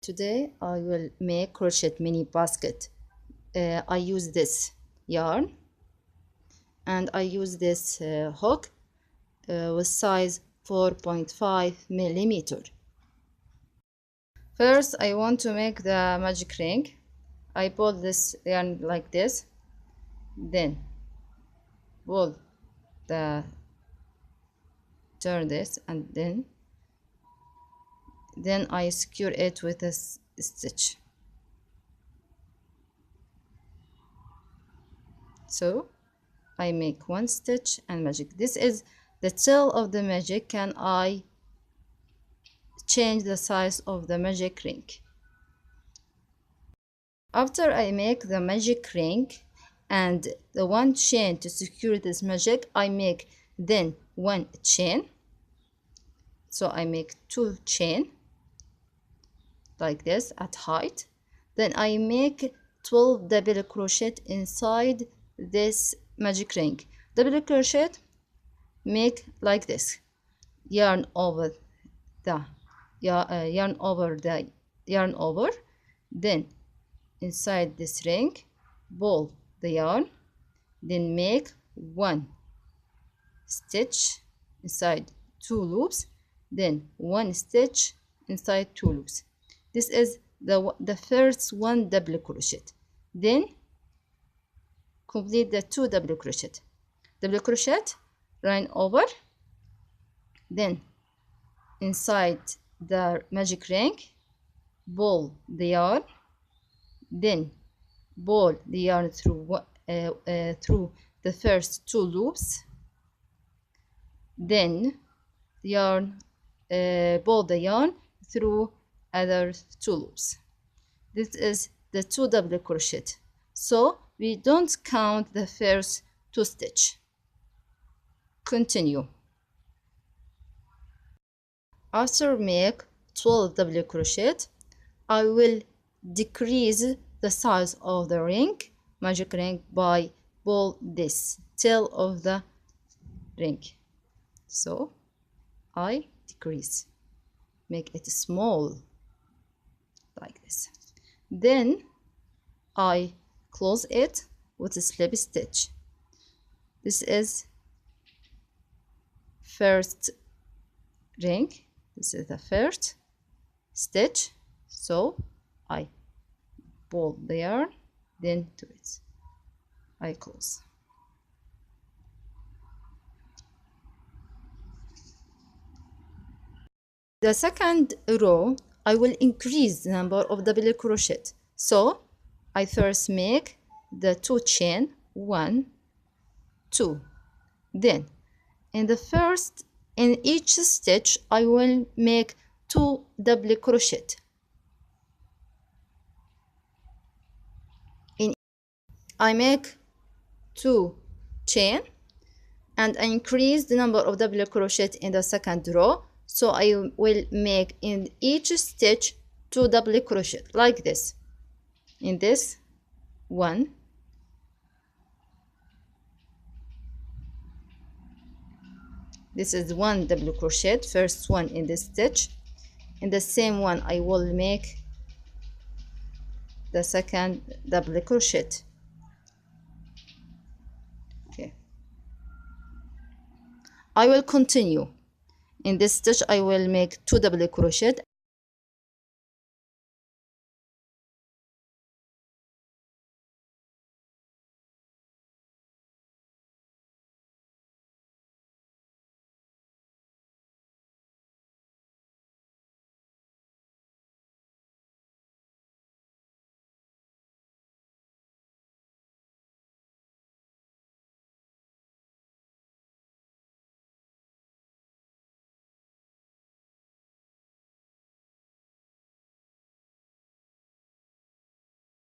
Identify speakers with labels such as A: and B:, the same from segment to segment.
A: Today I will make crochet mini basket. I use this yarn and I use this hook with size 4.5 millimeter. First I want to make the magic ring. I pull this yarn like this, then pull turn this, and then I secure it with a stitch. So I make one stitch and magic. This is the tail of the magic, and I change the size of the magic ring. After I make the magic ring and the one chain to secure this magic, I make then one chain. So I make two chain like this at height. Then I make 12 double crochet inside this magic ring. Double crochet make like this: yarn over the yarn over, then inside this ring pull the yarn, then make one stitch inside two loops, then one stitch inside two loops. This is the first one double crochet. Then complete the two double crochet. Double crochet, yarn over, then inside the magic ring pull the yarn, then pull the yarn through the first two loops, then pull the yarn through other two loops. This is the two double crochet, so we don't count the first two stitch. Continue. After make 12 double crochet, I will decrease the size of the ring, magic ring, by pull this tail of the ring. So I decrease, make it small like this. Then I close it with a slip stitch. This is first ring, this is the first stitch, so I pull the yarn, then to it I close. The second row I will increase the number of double crochet, so I first make the two chain, 1, 2, then in each stitch I will make 2 double crochet. I make 2 chain and I increase the number of double crochet in the second row, so I will make in each stitch 2 double crochet like this. In this 1, this is 1 double crochet, first one in this stitch. In the same one I will make the second double crochet. Okay, I will continue. In this stitch I will make 2 double crochet.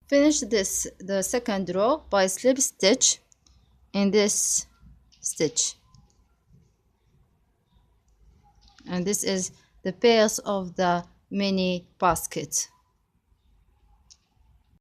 A: Finish the second row by slip stitch in this stitch, and this is the base of the mini basket.